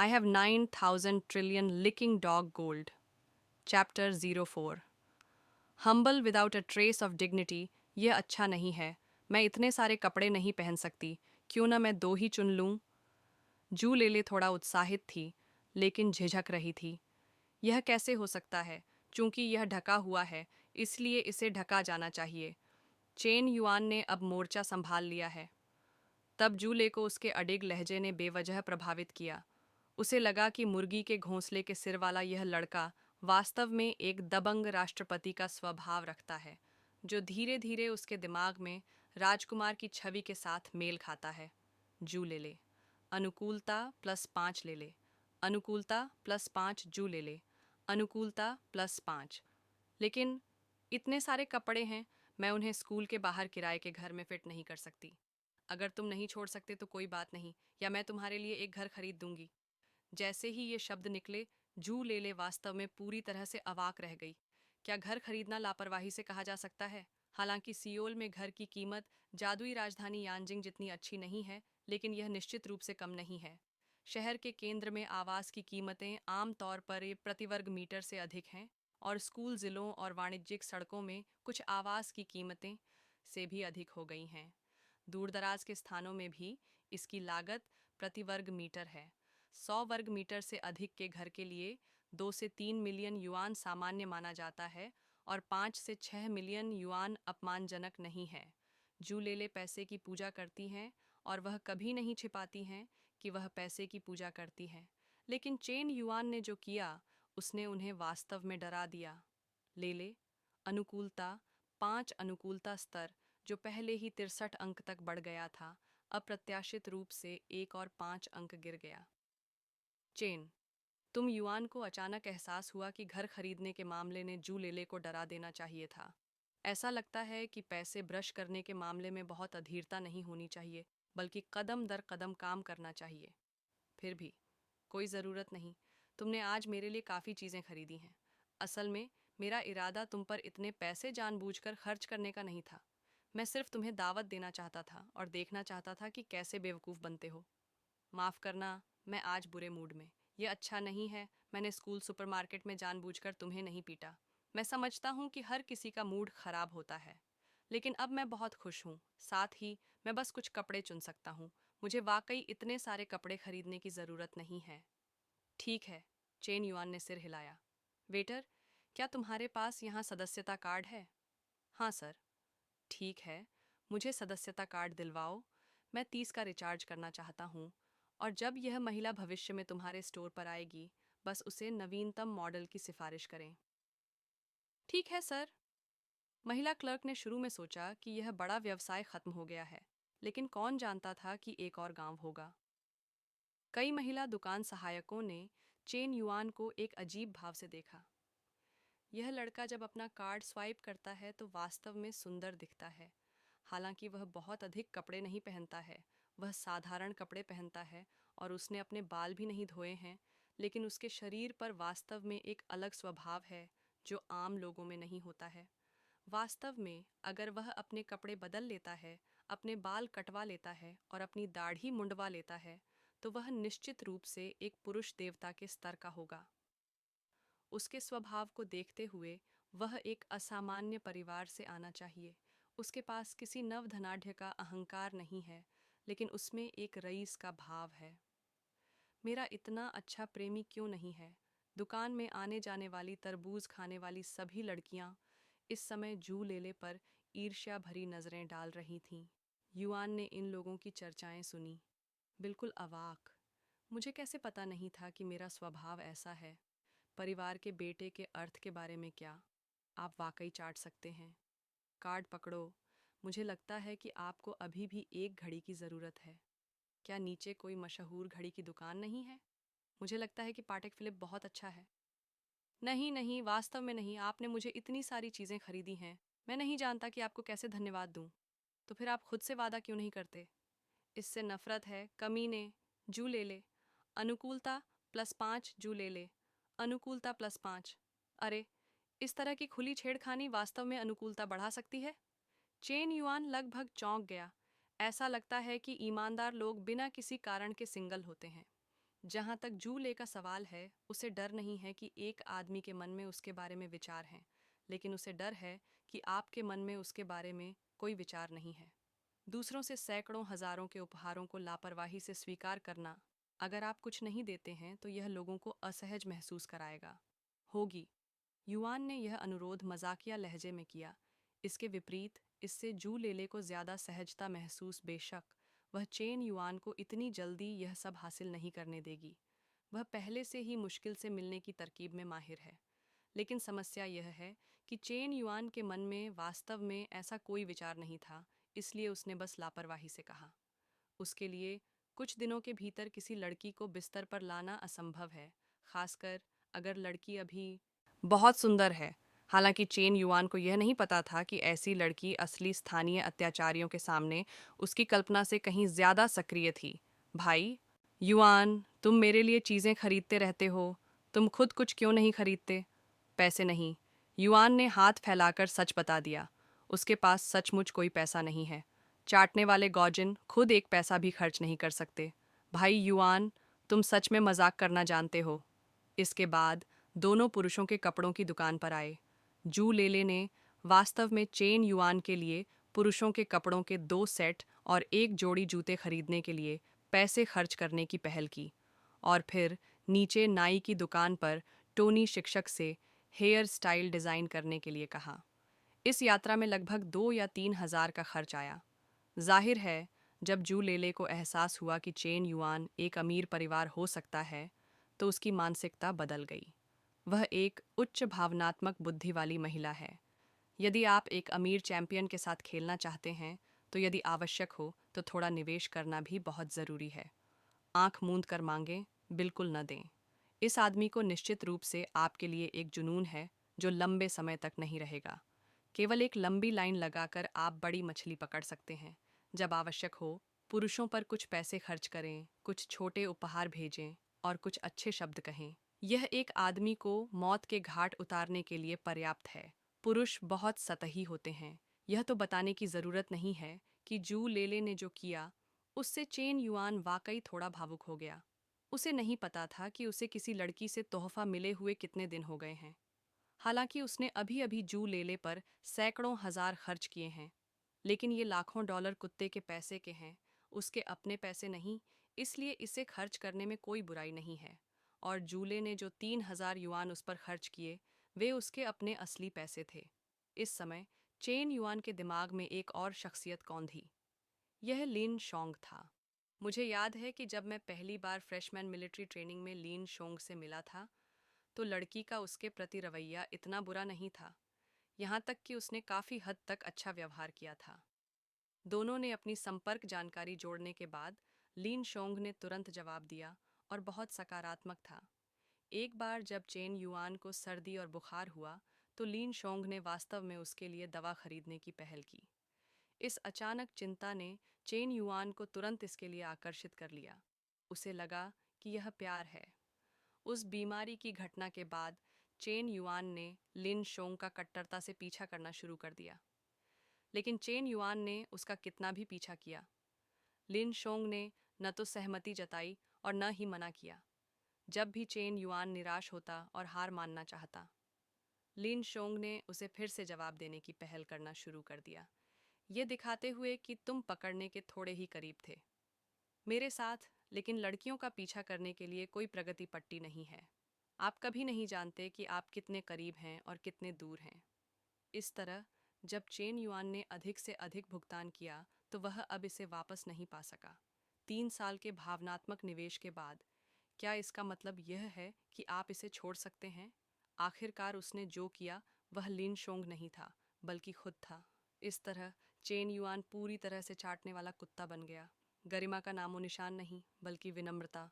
I have 9,000 trillion licking dog gold. Chapter 04. Humble without a trace of dignity, यह अच्छा नहीं है। मैं इतने सारे कपड़े नहीं पहन सकती, क्यों ना मैं दो ही चुन लूं। जू लेले थोड़ा उत्साहित थी, लेकिन झिझक रही थी। यह कैसे हो सकता है? चूंकि यह ढका हुआ है, इसलिए इसे ढका जाना चाहिए। चेन युआन ने अब मोर्चा संभाल लिया है। तब जूले को उसके अडिग लहजे ने बेवजह प्रभावित किया। उसे लगा कि मुर्गी के घोंसले के सिर वाला यह लड़का वास्तव में एक दबंग राष्ट्रपति का स्वभाव रखता है, जो धीरे धीरे उसके दिमाग में राजकुमार की छवि के साथ मेल खाता है। जू ले ले। अनुकूलता +5 ले ले। अनुकूलता +5 जू ले ले। अनुकूलता +5। लेकिन इतने सारे कपड़े हैं, मैं उन्हें स्कूल के बाहर किराए के घर में फिट नहीं कर सकती। अगर तुम नहीं छोड़ सकते तो कोई बात नहीं, या मैं तुम्हारे लिए एक घर खरीद दूंगी। जैसे ही ये शब्द निकले, जू लेले वास्तव में पूरी तरह से अवाक रह गई। क्या घर खरीदना लापरवाही से कहा जा सकता है? हालांकि सियोल में घर की कीमत जादुई राजधानी यांजिंग जितनी अच्छी नहीं है, लेकिन यह निश्चित रूप से कम नहीं है। शहर के केंद्र में आवास की कीमतें आम तौर पर प्रति वर्ग मीटर से अधिक हैं, और स्कूल जिलों और वाणिज्यिक सड़कों में कुछ आवास की कीमतें से भी अधिक हो गई हैं। दूरदराज के स्थानों में भी इसकी लागत प्रति वर्ग मीटर है। 100 वर्ग मीटर से अधिक के घर के लिए 2 से 3 मिलियन युआन सामान्य माना जाता है, और 5 से 6 मिलियन युआन अपमानजनक नहीं है। जू लेले पैसे की पूजा करती हैं, और वह कभी नहीं छिपाती हैं कि वह पैसे की पूजा करती है। लेकिन चेन युआन ने जो किया, उसने उन्हें वास्तव में डरा दिया। लेले अनुकूलता 5 अनुकूलता स्तर, जो पहले ही 63 अंक तक बढ़ गया था, अप्रत्याशित रूप से एक और 5 अंक गिर गया। चेन, तुम युआन को अचानक एहसास हुआ कि घर खरीदने के मामले ने जू लेले को डरा देना चाहिए था। ऐसा लगता है कि पैसे ब्रश करने के मामले में बहुत अधीरता नहीं होनी चाहिए, बल्कि कदम दर कदम काम करना चाहिए। फिर भी कोई ज़रूरत नहीं, तुमने आज मेरे लिए काफ़ी चीज़ें खरीदी हैं। असल में मेरा इरादा तुम पर इतने पैसे जानबूझकर खर्च करने का नहीं था। मैं सिर्फ तुम्हें दावत देना चाहता था और देखना चाहता था कि कैसे बेवकूफ़ बनते हो। माफ़ करना, मैं आज बुरे मूड में। ये अच्छा नहीं है, मैंने स्कूल सुपरमार्केट में जानबूझकर तुम्हें नहीं पीटा। मैं समझता हूँ कि हर किसी का मूड खराब होता है, लेकिन अब मैं बहुत खुश हूँ। साथ ही मैं बस कुछ कपड़े चुन सकता हूँ। मुझे वाकई इतने सारे कपड़े खरीदने की ज़रूरत नहीं है। ठीक है, चेन युआन ने सिर हिलाया। वेटर, क्या तुम्हारे पास यहाँ सदस्यता कार्ड है? हाँ सर। ठीक है, मुझे सदस्यता कार्ड दिलवाओ। मैं 30 का रिचार्ज करना चाहता हूँ, और जब यह महिला भविष्य में तुम्हारे स्टोर पर आएगी, बस उसे नवीनतम मॉडल की सिफारिश करें। ठीक है सर। महिला क्लर्क ने शुरू में सोचा कि यह बड़ा व्यवसाय खत्म हो गया है, लेकिन कौन जानता था कि एक और गांव होगा। कई महिला दुकान सहायकों ने चेन युआन को एक अजीब भाव से देखा। यह लड़का जब अपना कार्ड स्वाइप करता है तो वास्तव में सुंदर दिखता है। हालांकि वह बहुत अधिक कपड़े नहीं पहनता है, वह साधारण कपड़े पहनता है, और उसने अपने बाल भी नहीं धोए हैं, लेकिन उसके शरीर पर वास्तव में एक अलग स्वभाव है जो आम लोगों में नहीं होता है। वास्तव में अगर वह अपने कपड़े बदल लेता है, अपने बाल कटवा लेता है और अपनी दाढ़ी मुंडवा लेता है, तो वह निश्चित रूप से एक पुरुष देवता के स्तर का होगा। उसके स्वभाव को देखते हुए वह एक असामान्य परिवार से आना चाहिए। उसके पास किसी नवधनाढ्य का अहंकार नहीं है, लेकिन उसमें एक रईस का भाव है। मेरा इतना अच्छा प्रेमी क्यों नहीं है? दुकान में आने जाने वाली तरबूज खाने वाली सभी लड़कियां इस समय जू लेले पर ईर्ष्या भरी नजरें डाल रही थीं। युआन ने इन लोगों की चर्चाएं सुनी, बिल्कुल अवाक। मुझे कैसे पता नहीं था कि मेरा स्वभाव ऐसा है। परिवार के बेटे के अर्थ के बारे में क्या? आप वाकई चाट सकते हैं। कार्ड पकड़ो। मुझे लगता है कि आपको अभी भी एक घड़ी की ज़रूरत है। क्या नीचे कोई मशहूर घड़ी की दुकान नहीं है? मुझे लगता है कि पाटेक फिलिप बहुत अच्छा है। नहीं नहीं, वास्तव में नहीं। आपने मुझे इतनी सारी चीज़ें खरीदी हैं, मैं नहीं जानता कि आपको कैसे धन्यवाद दूं। तो फिर आप खुद से वादा क्यों नहीं करते? इससे नफरत है, कमीने। जू ले ले। अनुकूलता +5 जू ले ले। अनुकूलता +5। अरे, इस तरह की खुली छेड़खानी वास्तव में अनुकूलता बढ़ा सकती है। चेन युआन लगभग चौंक गया। ऐसा लगता है कि ईमानदार लोग बिना किसी कारण के सिंगल होते हैं। जहाँ तक जू ले का सवाल है, उसे डर नहीं है कि एक आदमी के मन में उसके बारे में विचार हैं, लेकिन उसे डर है कि आपके मन में उसके बारे में कोई विचार नहीं है। दूसरों से सैकड़ों हजारों के उपहारों को लापरवाही से स्वीकार करना, अगर आप कुछ नहीं देते हैं तो यह लोगों को असहज महसूस कराएगा। होगी। युआन ने यह अनुरोध मजाकिया लहजे में किया। इसके विपरीत, इससे जू लेले को ज्यादा सहजता महसूस। बेशक वह चेन युआन को इतनी जल्दी यह सब हासिल नहीं करने देगी। वह पहले से ही मुश्किल से मिलने की तरकीब में माहिर है। लेकिन समस्या यह है कि चेन युआन के मन में वास्तव में ऐसा कोई विचार नहीं था, इसलिए उसने बस लापरवाही से कहा। उसके लिए कुछ दिनों के भीतर किसी लड़की को बिस्तर पर लाना असंभव है, खासकर अगर लड़की अभी बहुत सुंदर है। हालांकि चेन युआन को यह नहीं पता था कि ऐसी लड़की असली स्थानीय अत्याचारियों के सामने उसकी कल्पना से कहीं ज्यादा सक्रिय थी। भाई युआन, तुम मेरे लिए चीजें खरीदते रहते हो, तुम खुद कुछ क्यों नहीं खरीदते? पैसे नहीं। युआन ने हाथ फैलाकर सच बता दिया। उसके पास सचमुच कोई पैसा नहीं है। चाटने वाले गौजिन खुद एक पैसा भी खर्च नहीं कर सकते। भाई युआन, तुम सच में मजाक करना जानते हो। इसके बाद दोनों पुरुषों के कपड़ों की दुकान पर आए। जू लेले ने वास्तव में चेन युआन के लिए पुरुषों के कपड़ों के 2 सेट और एक जोड़ी जूते खरीदने के लिए पैसे खर्च करने की पहल की, और फिर नीचे नाई की दुकान पर टोनी शिक्षक से हेयर स्टाइल डिज़ाइन करने के लिए कहा। इस यात्रा में लगभग 2 या 3 हज़ार का खर्च आया। जाहिर है, जब जू लेले को एहसास हुआ कि चेन युआन एक अमीर परिवार हो सकता है, तो उसकी मानसिकता बदल गई। वह एक उच्च भावनात्मक बुद्धि वाली महिला है। यदि आप एक अमीर चैंपियन के साथ खेलना चाहते हैं, तो यदि आवश्यक हो तो थोड़ा निवेश करना भी बहुत ज़रूरी है। आंख मूंद कर मांगें, बिल्कुल न दें। इस आदमी को निश्चित रूप से आपके लिए एक जुनून है जो लंबे समय तक नहीं रहेगा। केवल एक लंबी लाइन लगाकर आप बड़ी मछली पकड़ सकते हैं। जब आवश्यक हो, पुरुषों पर कुछ पैसे खर्च करें, कुछ छोटे उपहार भेजें और कुछ अच्छे शब्द कहें। यह एक आदमी को मौत के घाट उतारने के लिए पर्याप्त है। पुरुष बहुत सतही होते हैं। यह तो बताने की ज़रूरत नहीं है कि जू लेले ने जो किया, उससे चेन युआन वाकई थोड़ा भावुक हो गया। उसे नहीं पता था कि उसे किसी लड़की से तोहफा मिले हुए कितने दिन हो गए हैं। हालांकि उसने अभी अभी जू लेले पर सैकड़ों हजार खर्च किए हैं, लेकिन ये लाखों डॉलर कुत्ते के पैसे के हैं, उसके अपने पैसे नहीं, इसलिए इसे खर्च करने में कोई बुराई नहीं है। और जूले ने जो 3,000 युआन उस पर खर्च किए, वे उसके अपने असली पैसे थे। इस समय चेन युआन के दिमाग में एक और शख्सियत कौन थी? यह लिन शोंग था। मुझे याद है कि जब मैं पहली बार फ्रेशमैन मिलिट्री ट्रेनिंग में लिन शोंग से मिला था, तो लड़की का उसके प्रति रवैया इतना बुरा नहीं था। यहाँ तक कि उसने काफ़ी हद तक अच्छा व्यवहार किया था। दोनों ने अपनी संपर्क जानकारी जोड़ने के बाद लिन शोंग ने तुरंत जवाब दिया, और बहुत सकारात्मक था। एक बार जब चेन युआन को सर्दी और बुखार हुआ, तो लिन शोंग ने वास्तव में उसके लिए दवा खरीदने की पहल की। इस अचानक चिंता ने चेन युआन को तुरंत इसके लिए आकर्षित कर लिया। उसे लगा कि यह प्यार है। उस बीमारी की घटना के बाद चेन युआन ने लिन शोंग का कट्टरता से पीछा करना शुरू कर दिया। लेकिन चेन युआन ने उसका कितना भी पीछा किया, लिन शोंग ने न तो सहमति जताई और न ही मना किया। जब भी चेन युआन निराश होता और हार मानना चाहता, लिन शोंग ने उसे फिर से जवाब देने की पहल करना शुरू कर दिया, ये दिखाते हुए कि तुम पकड़ने के थोड़े ही करीब थे मेरे साथ, लेकिन लड़कियों का पीछा करने के लिए कोई प्रगति पट्टी नहीं है। आप कभी नहीं जानते कि आप कितने करीब हैं और कितने दूर हैं। इस तरह जब चेन युआन ने अधिक से अधिक भुगतान किया, तो वह अब इसे वापस नहीं पा सका। 3 साल के भावनात्मक निवेश के बाद, क्या इसका मतलब यह है कि आप इसे छोड़ सकते हैं? आखिरकार उसने जो किया वह लिन शोंग नहीं था, बल्कि खुद था। इस तरह चेन युआन पूरी तरह से चाटने वाला कुत्ता बन गया। गरिमा का नामो निशान नहीं, बल्कि विनम्रता